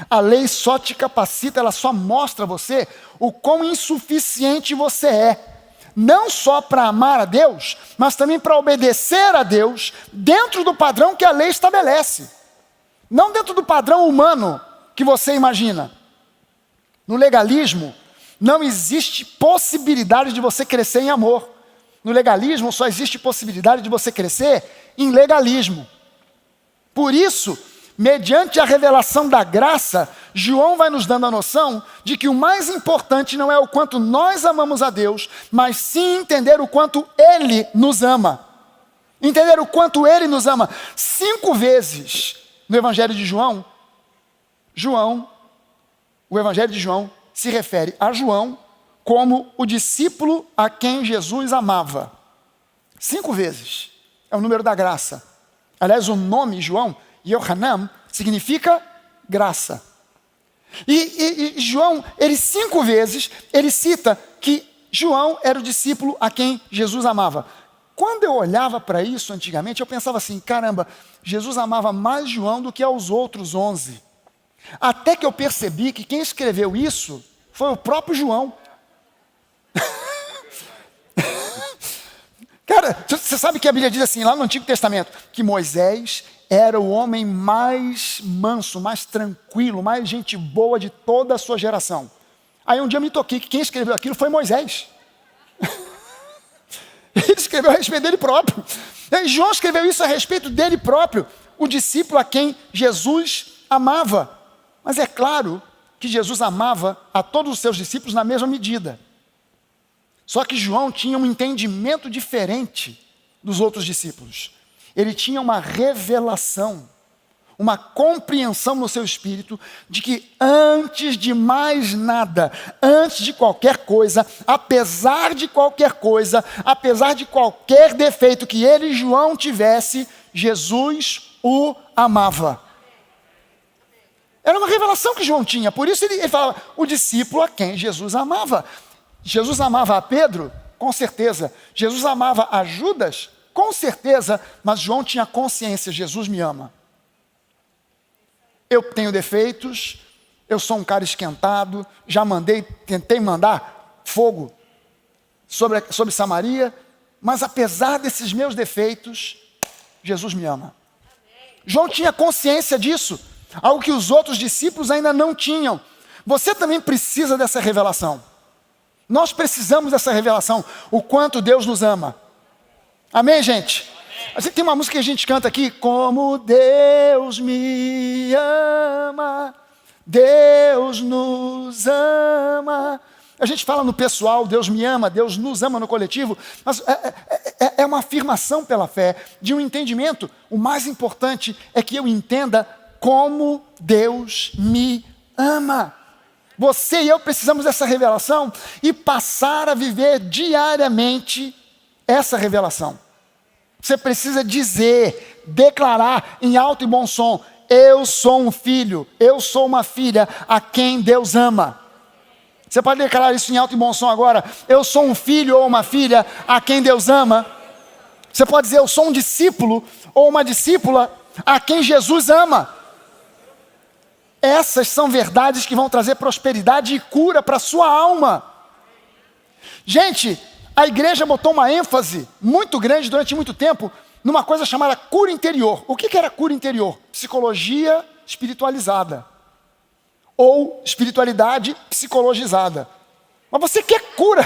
Speaker 1: A lei só te capacita, ela só mostra a você o quão insuficiente você é. Não só para amar a Deus, mas também para obedecer a Deus dentro do padrão que a lei estabelece. Não dentro do padrão humano que você imagina. No legalismo, não existe possibilidade de você crescer em amor. No legalismo, só existe possibilidade de você crescer em legalismo. Por isso, mediante a revelação da graça, João vai nos dando a noção de que o mais importante não é o quanto nós amamos a Deus, mas sim entender o quanto Ele nos ama. Entender o quanto Ele nos ama. 5 vezes no Evangelho de João, o Evangelho de João se refere a João como o discípulo a quem Jesus amava. 5 vezes. É o número da graça. Aliás, o nome João, Yohanan, significa graça. E João, ele 5 vezes, ele cita que João era o discípulo a quem Jesus amava. Quando eu olhava para isso antigamente, eu pensava assim, caramba, Jesus amava mais João do que aos outros 11. Até que eu percebi que quem escreveu isso foi o próprio João. Cara, você sabe que a Bíblia diz assim, lá no Antigo Testamento, que Moisés era o homem mais manso, mais tranquilo, mais gente boa de toda a sua geração. Aí um dia eu me toquei que quem escreveu aquilo foi Moisés. Ele escreveu a respeito dele próprio. E João escreveu isso a respeito dele próprio, o discípulo a quem Jesus amava. Mas é claro que Jesus amava a todos os seus discípulos na mesma medida. Só que João tinha um entendimento diferente dos outros discípulos. Ele tinha uma revelação, uma compreensão no seu espírito de que antes de mais nada, antes de qualquer coisa, apesar de qualquer coisa, apesar de qualquer defeito que ele, João, tivesse, Jesus o amava. Era uma revelação que João tinha, por isso ele falava, o discípulo a quem Jesus amava. Jesus amava a Pedro? Com certeza. Jesus amava a Judas? Com certeza, mas João tinha consciência, Jesus me ama. Eu tenho defeitos, eu sou um cara esquentado, já tentei mandar fogo sobre Samaria, mas apesar desses meus defeitos, Jesus me ama. João tinha consciência disso, algo que os outros discípulos ainda não tinham. Você também precisa dessa revelação. Nós precisamos dessa revelação, o quanto Deus nos ama. Amém, gente? A gente tem uma música que a gente canta aqui, como Deus me ama, Deus nos ama. A gente fala no pessoal, Deus me ama, Deus nos ama no coletivo, mas é uma afirmação pela fé, de um entendimento. O mais importante é que eu entenda como Deus me ama. Você e eu precisamos dessa revelação e passar a viver diariamente essa revelação. Você precisa dizer, declarar em alto e bom som, eu sou um filho, eu sou uma filha a quem Deus ama. Você pode declarar isso em alto e bom som agora, eu sou um filho ou uma filha a quem Deus ama. Você pode dizer, eu sou um discípulo ou uma discípula a quem Jesus ama. Essas são verdades que vão trazer prosperidade e cura para a sua alma. Gente, a igreja botou uma ênfase muito grande durante muito tempo numa coisa chamada cura interior. O que era cura interior? Psicologia espiritualizada. Ou espiritualidade psicologizada. Mas você quer cura?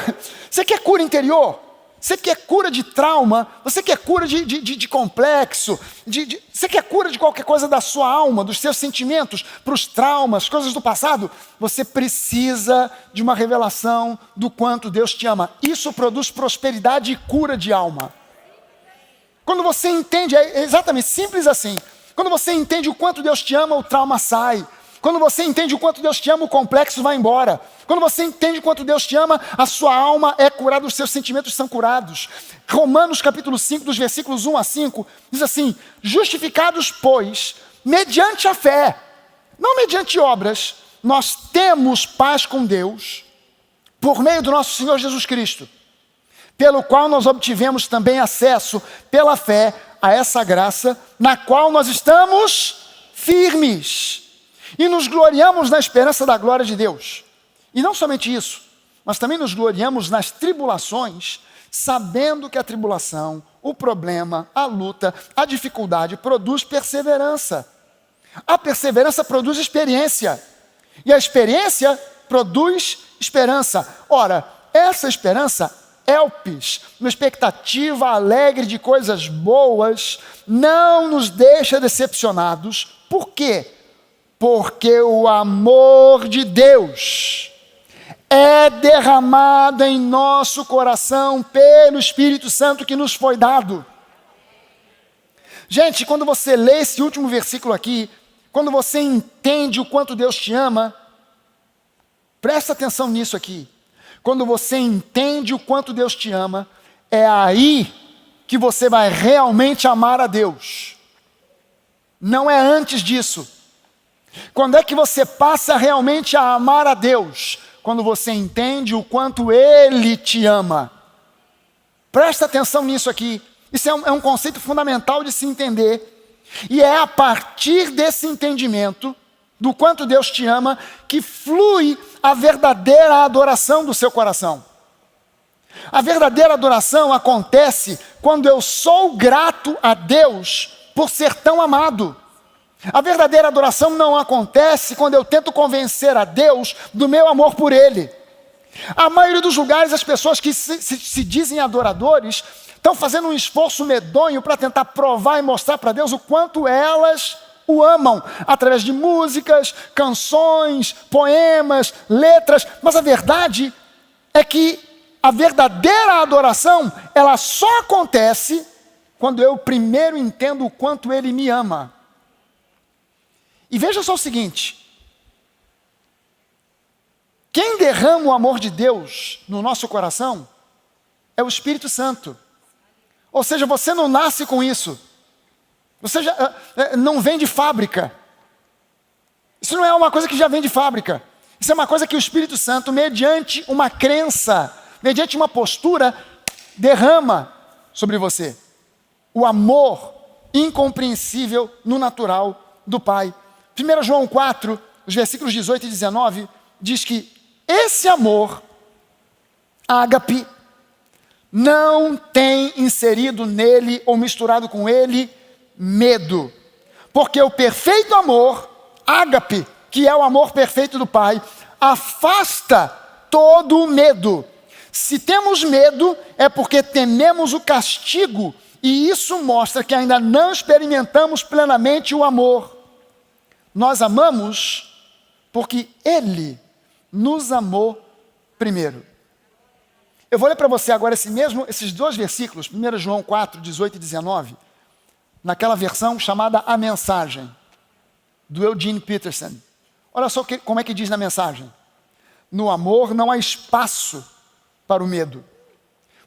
Speaker 1: Você quer cura interior? Você quer cura de trauma? Você quer cura de complexo? Você quer cura de qualquer coisa da sua alma, dos seus sentimentos, para os traumas, coisas do passado? Você precisa de uma revelação do quanto Deus te ama. Isso produz prosperidade e cura de alma. Quando você entende, é exatamente simples assim. Quando você entende o quanto Deus te ama, o trauma sai. Quando você entende o quanto Deus te ama, o complexo vai embora. Quando você entende o quanto Deus te ama, a sua alma é curada, os seus sentimentos são curados. Romanos capítulo 5, dos versículos 1 a 5, diz assim, justificados, pois, mediante a fé, não mediante obras, nós temos paz com Deus, por meio do nosso Senhor Jesus Cristo, pelo qual nós obtivemos também acesso, pela fé, a essa graça, na qual nós estamos firmes. E nos gloriamos na esperança da glória de Deus. E não somente isso, mas também nos gloriamos nas tribulações, sabendo que a tribulação, o problema, a luta, a dificuldade produz perseverança. A perseverança produz experiência. E a experiência produz esperança. Ora, essa esperança, elpis, uma expectativa alegre de coisas boas, não nos deixa decepcionados. Por quê? Porque o amor de Deus é derramado em nosso coração pelo Espírito Santo que nos foi dado. Gente, quando você lê esse último versículo aqui, quando você entende o quanto Deus te ama, presta atenção nisso aqui. Quando você entende o quanto Deus te ama, é aí que você vai realmente amar a Deus. Não é antes disso. Quando é que você passa realmente a amar a Deus? Quando você entende o quanto Ele te ama. Presta atenção nisso aqui. Isso é um conceito fundamental de se entender. E é a partir desse entendimento do quanto Deus te ama que flui a verdadeira adoração do seu coração. A verdadeira adoração acontece quando eu sou grato a Deus por ser tão amado. A verdadeira adoração não acontece quando eu tento convencer a Deus do meu amor por Ele. A maioria dos lugares, as pessoas que se dizem adoradores estão fazendo um esforço medonho para tentar provar e mostrar para Deus o quanto elas o amam através de músicas, canções, poemas, letras, mas a verdade é que a verdadeira adoração, ela só acontece quando eu primeiro entendo o quanto Ele me ama. E veja só o seguinte: quem derrama o amor de Deus no nosso coração é o Espírito Santo. Ou seja, você não nasce com isso. Você não vem de fábrica. Isso não é uma coisa que já vem de fábrica. Isso é uma coisa que o Espírito Santo, mediante uma crença, mediante uma postura, derrama sobre você. O amor incompreensível no natural do Pai. 1 João 4, os versículos 18 e 19, diz que esse amor, ágape, não tem inserido nele ou misturado com ele medo. Porque o perfeito amor, ágape, que é o amor perfeito do Pai, afasta todo o medo. Se temos medo, é porque tememos o castigo, e isso mostra que ainda não experimentamos plenamente o amor. Nós amamos porque Ele nos amou primeiro. Eu vou ler para você agora esses dois versículos, 1 João 4, 18 e 19, naquela versão chamada A Mensagem, do Eugene Peterson. Olha só como é que diz na mensagem: no amor não há espaço para o medo.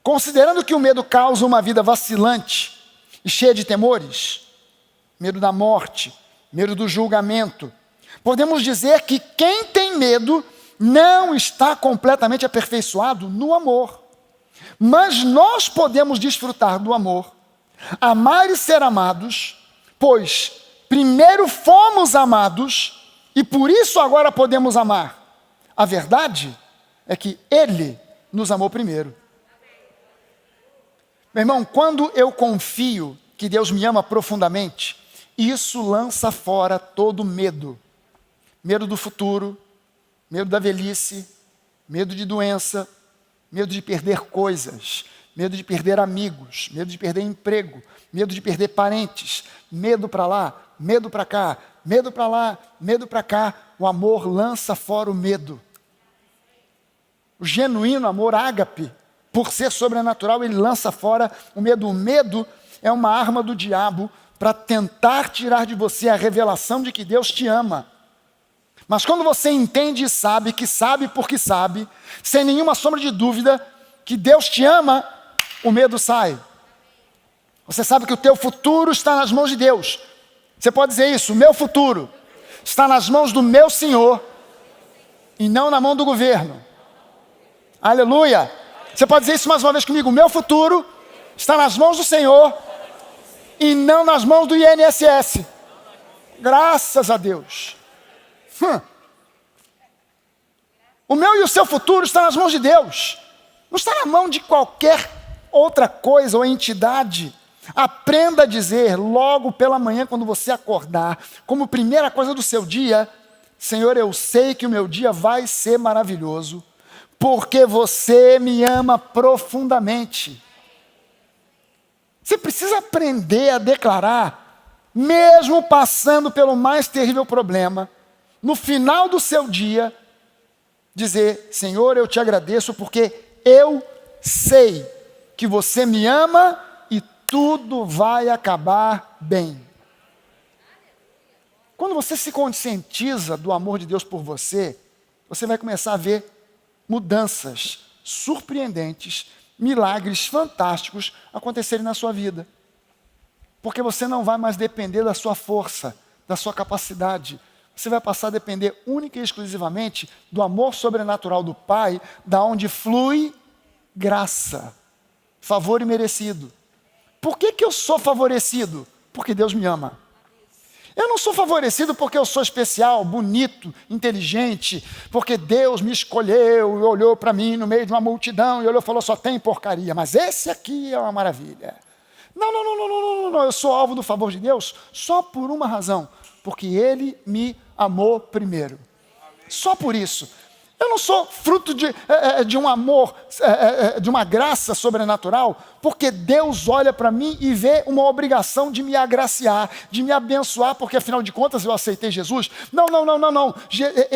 Speaker 1: Considerando que o medo causa uma vida vacilante e cheia de temores, medo da morte, medo do julgamento, podemos dizer que quem tem medo não está completamente aperfeiçoado no amor. Mas nós podemos desfrutar do amor, amar e ser amados, pois primeiro fomos amados e por isso agora podemos amar. A verdade é que Ele nos amou primeiro. Meu irmão, quando eu confio que Deus me ama profundamente, isso lança fora todo medo. Medo do futuro, medo da velhice, medo de doença, medo de perder coisas, medo de perder amigos, medo de perder emprego, medo de perder parentes, medo para lá, medo para cá, medo para lá, medo para cá. O amor lança fora o medo. O genuíno amor ágape, por ser sobrenatural, ele lança fora o medo. O medo é uma arma do diabo para tentar tirar de você a revelação de que Deus te ama. Mas quando você entende e sabe, que sabe porque sabe, sem nenhuma sombra de dúvida, que Deus te ama, o medo sai. Você sabe que o teu futuro está nas mãos de Deus. Você pode dizer isso: o meu futuro está nas mãos do meu Senhor e não na mão do governo. Aleluia! Você pode dizer isso mais uma vez comigo: o meu futuro está nas mãos do Senhor e não nas mãos do INSS. Graças a Deus. O meu e o seu futuro está nas mãos de Deus. Não está na mão de qualquer outra coisa ou entidade. Aprenda a dizer logo pela manhã, quando você acordar, como primeira coisa do seu dia: Senhor, eu sei que o meu dia vai ser maravilhoso, porque você me ama profundamente. Você precisa aprender a declarar, mesmo passando pelo mais terrível problema, no final do seu dia, dizer: Senhor, eu te agradeço porque eu sei que você me ama e tudo vai acabar bem. Quando você se conscientiza do amor de Deus por você, você vai começar a ver mudanças surpreendentes, milagres fantásticos acontecerem na sua vida. Porque você não vai mais depender da sua força, da sua capacidade. Você vai passar a depender única e exclusivamente do amor sobrenatural do Pai, da onde flui graça, favor imerecido. Por que eu sou favorecido? Porque Deus me ama. Eu não sou favorecido porque eu sou especial, bonito, inteligente, porque Deus me escolheu e olhou para mim no meio de uma multidão e olhou e falou: só tem porcaria, mas esse aqui é uma maravilha. Não, eu sou alvo do favor de Deus só por uma razão: porque Ele me amou primeiro. Só por isso. Eu não sou fruto de um amor, de uma graça sobrenatural, porque Deus olha para mim e vê uma obrigação de me agraciar, de me abençoar, porque afinal de contas eu aceitei Jesus. Não.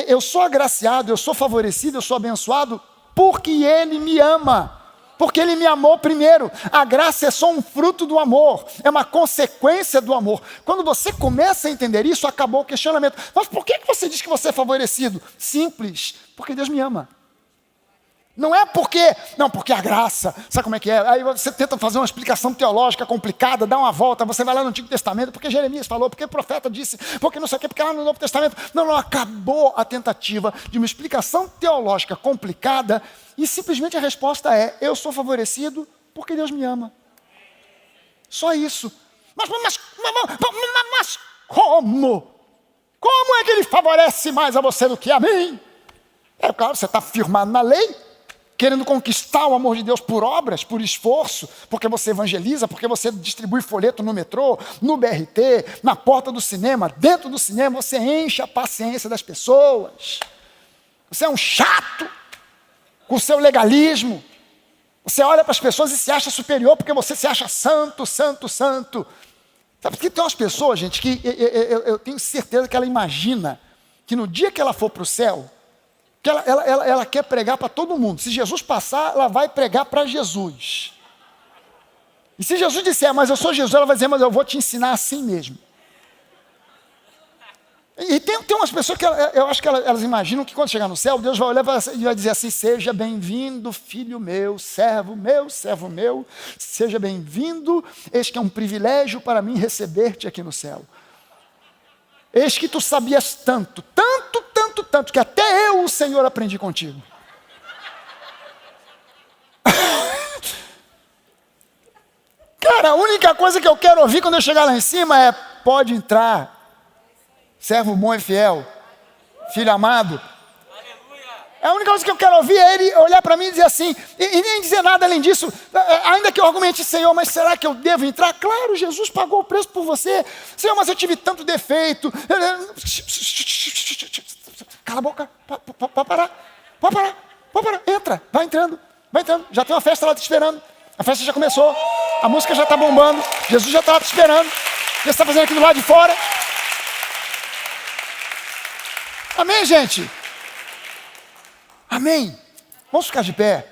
Speaker 1: Eu sou agraciado, eu sou favorecido, eu sou abençoado porque Ele me ama. Porque Ele me amou primeiro. A graça é só um fruto do amor, é uma consequência do amor. Quando você começa a entender isso, acabou o questionamento. Mas por que você diz que você é favorecido? Simples, porque Deus me ama. Não é porque a graça, sabe como é que é? Aí você tenta fazer uma explicação teológica complicada, dá uma volta, você vai lá no Antigo Testamento, porque Jeremias falou, porque o profeta disse, porque não sei o que, porque lá no Novo Testamento. Não, acabou a tentativa de uma explicação teológica complicada e simplesmente a resposta é, eu sou favorecido porque Deus me ama. Só isso. Mas como? Como é que Ele favorece mais a você do que a mim? É claro, você está firmado na lei, querendo conquistar o amor de Deus por obras, por esforço, porque você evangeliza, porque você distribui folheto no metrô, no BRT, na porta do cinema, dentro do cinema, você enche a paciência das pessoas. Você é um chato com o seu legalismo. Você olha para as pessoas e se acha superior porque você se acha santo. Sabe, porque tem umas pessoas, gente, que eu tenho certeza que ela imagina que no dia que ela for para o céu, que ela quer pregar para todo mundo. Se Jesus passar, ela vai pregar para Jesus. E se Jesus disser, mas eu sou Jesus, ela vai dizer, mas eu vou te ensinar assim mesmo. E tem umas pessoas que eu acho que elas imaginam que quando chegar no céu, Deus vai olhar e vai dizer assim, seja bem-vindo, filho meu, servo meu, seja bem-vindo, eis que é um privilégio para mim receber-te aqui no céu. Eis que tu sabias tanto, que até eu, o Senhor, aprendi contigo. Cara, a única coisa que eu quero ouvir quando eu chegar lá em cima é, pode entrar, servo bom e fiel, filho amado. A única coisa que eu quero ouvir é Ele olhar para mim e dizer assim, e nem dizer nada além disso, ainda que eu argumente, Senhor, mas será que eu devo entrar? Claro, Jesus pagou o preço por você. Senhor, mas eu tive tanto defeito. Cala a boca, pode parar, entra, vai entrando, já tem uma festa lá te esperando, a festa já começou, a música já está bombando, Jesus já está lá te esperando, o que você está fazendo aqui do lado de fora? Amém, gente? Amém? Vamos ficar de pé.